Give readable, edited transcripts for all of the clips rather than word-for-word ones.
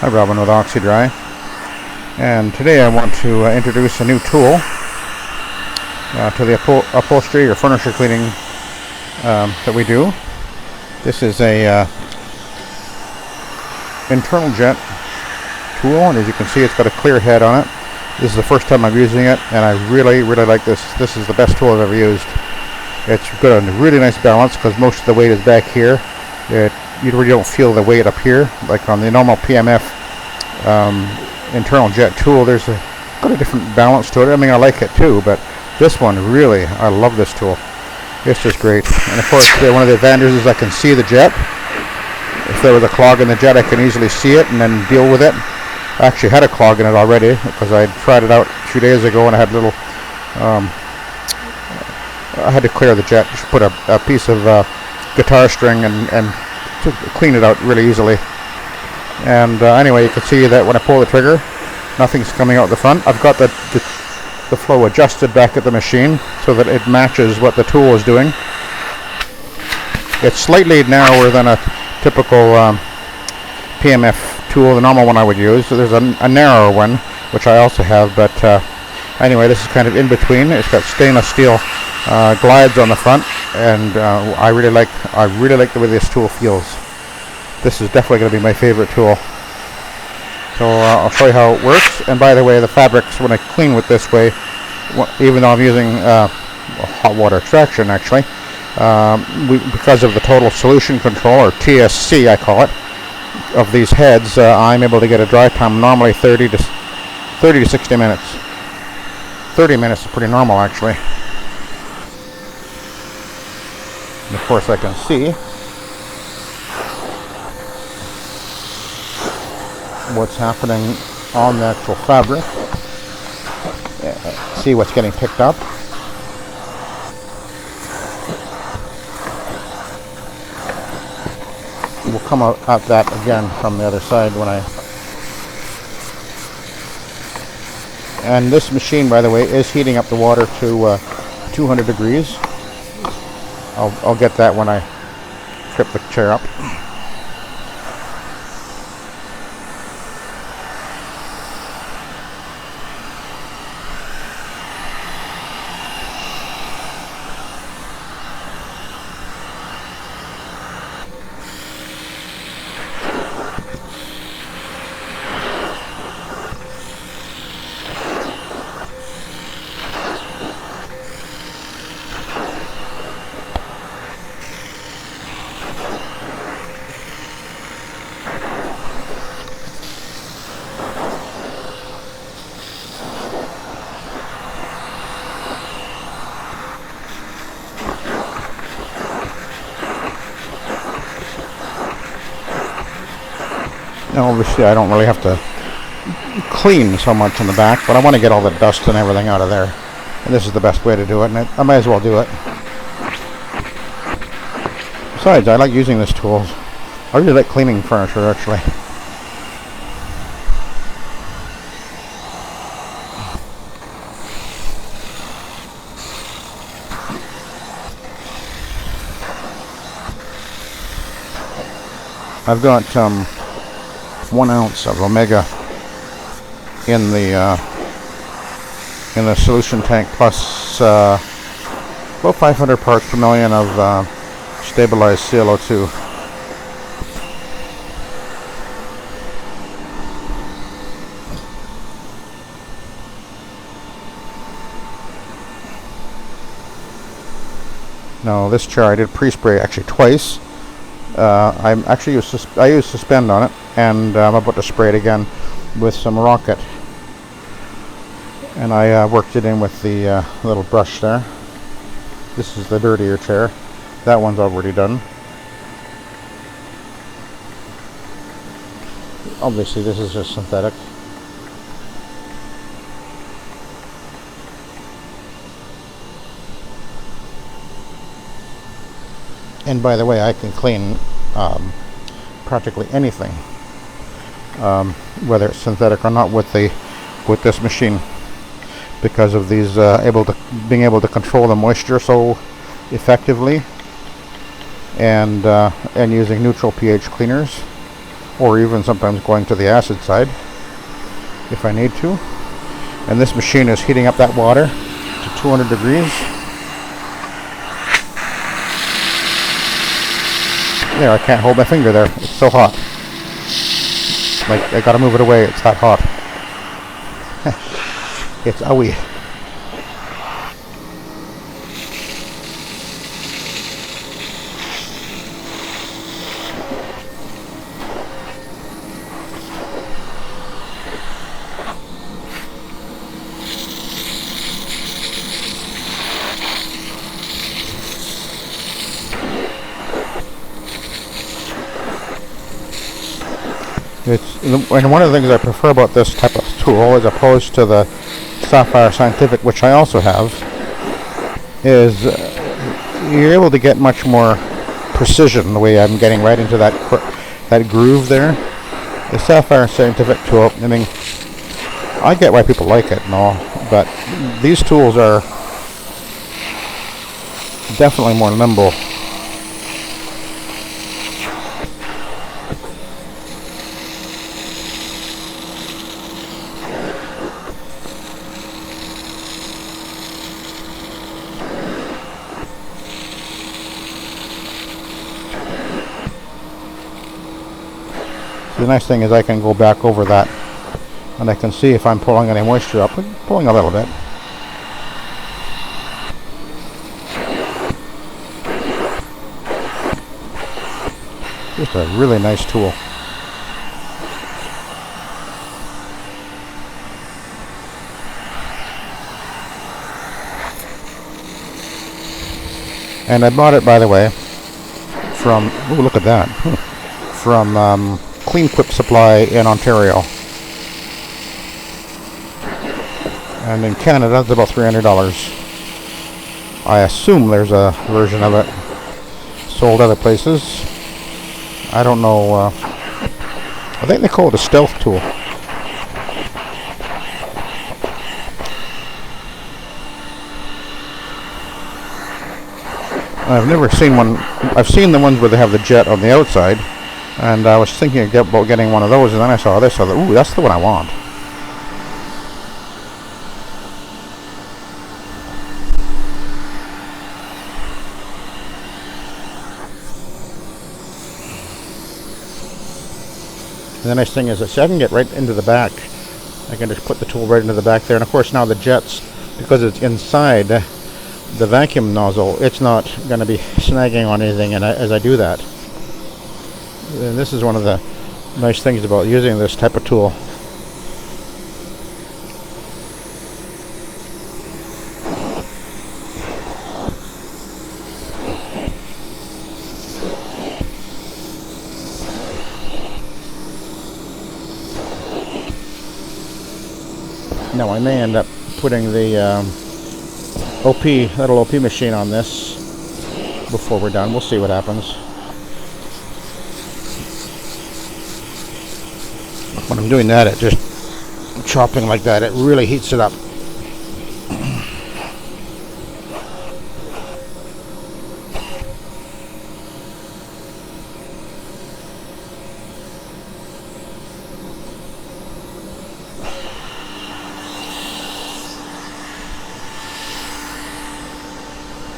Hi, Robin with Oxy-Dry, and today I want to introduce a new tool to the upholstery or furniture cleaning that we do. This is a internal jet tool, and as you can see, it's got a clear head on it. This is the first time I'm using it, and I really like this. This is the best tool I've ever used. It's got a really nice balance because most of the weight is back here. You really don't feel the weight up here like on the normal PMF internal jet tool. There's got a different balance to it. I mean, I like it too, but this one really, I love this tool. It's just great. And of course, one of the advantages is I can see the jet. If there was a clog in the jet, I can easily see it and then deal with it. I actually had a clog in it already because I tried it out 2 days ago, and I had a little I had to clear the jet. Just put a piece of guitar string and to clean it out really easily. And anyway, you can see that when I pull the trigger, nothing's coming out the front. I've got the flow adjusted back at the machine so that it matches what the tool is doing. It's slightly narrower than a typical PMF tool, the normal one I would use. So there's a narrower one, which I also have, but anyway, this is kind of in between. It's got stainless steel glides on the front, and I really like the way this tool feels. This is definitely going to be my favorite tool. So I'll show you how it works. And by the way, the fabrics, when I clean with this way, even though I'm using hot water extraction actually, because of the total solution control, or TSC I call it, of these heads, I'm able to get a dry time normally 30 to 60 minutes. 30 minutes is pretty normal actually. And of course I can see what's happening on the actual fabric. See what's getting picked up. We'll come out at that again from the other side when and this machine, by the way, is heating up the water to 200 degrees. I'll get that when I flip the chair up. Now obviously I don't really have to clean so much in the back, but I want to get all the dust and everything out of there. And this is the best way to do it, and I might as well do it. Besides, I like using this tool. I really like cleaning furniture actually. I've got 1 ounce of Omega in the solution tank, plus about 500 parts per million of stabilized CO2. Now this chair I did pre-spray actually twice. I use suspend on it, and I'm about to spray it again with some rocket. And I worked it in with the little brush there. This is the dirtier chair. That one's already done. Obviously this is just synthetic. And by the way, I can clean practically anything, whether it's synthetic or not, with this machine, because of these being able to control the moisture so effectively, and using neutral pH cleaners. or even sometimes going to the acid side if I need to. And this machine is heating up that water to 200 degrees. There, I can't hold my finger there. It's so hot. Like, I gotta move it away. It's that hot. It's owie. And one of the things I prefer about this type of tool, as opposed to the Sapphire Scientific, which I also have, is you're able to get much more precision the way I'm getting right into that groove there. The Sapphire Scientific tool, I mean, I get why people like it and all, but these tools are definitely more nimble. The nice thing is I can go back over that and I can see if I'm pulling any moisture up. I'm pulling a little bit. Just a really nice tool. And I bought it, by the way, from, oh, look at that, from Clean Quip Supply in Ontario. And in Canada, it's about $300. I assume there's a version of it sold other places. I don't know. I think they call it a Stealth tool. I've never seen one. I've seen the ones where they have the jet on the outside, and I was thinking about getting one of those, and then I saw this. I thought, ooh, that's the one I want. And the nice thing is that I can get right into the back. I can just put the tool right into the back there, and of course now the jets, because it's inside the vacuum nozzle, it's not going to be snagging on anything, and as I do that. And this is one of the nice things about using this type of tool. Now I may end up putting the little OP machine on this before we're done. We'll see what happens. When I'm doing that, it just chopping like that, it really heats it up.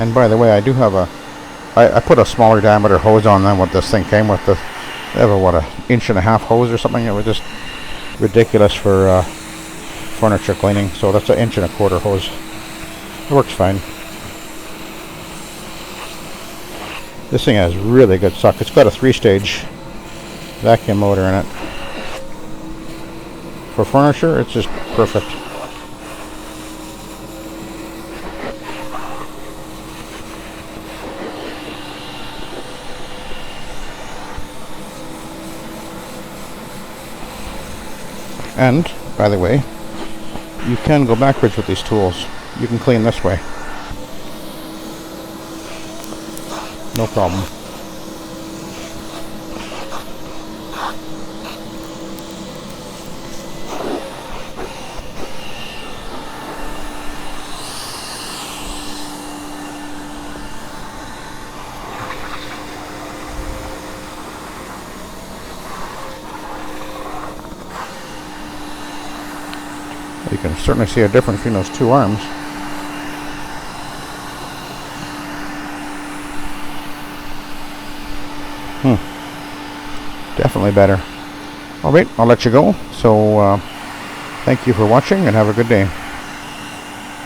And by the way, I do have I put a smaller diameter hose on than what this thing came with. They have a, what, 1.5 inch hose or something. It was just ridiculous for furniture cleaning. So that's 1.25 inch hose. It works fine. This thing has really good suck. It's got a 3-stage vacuum motor in it. For furniture, it's just perfect. And, by the way, you can go backwards with these tools. You can clean this way. No problem. You can certainly see a difference between those two arms. Definitely better. Alright, I'll let you go. So thank you for watching and have a good day.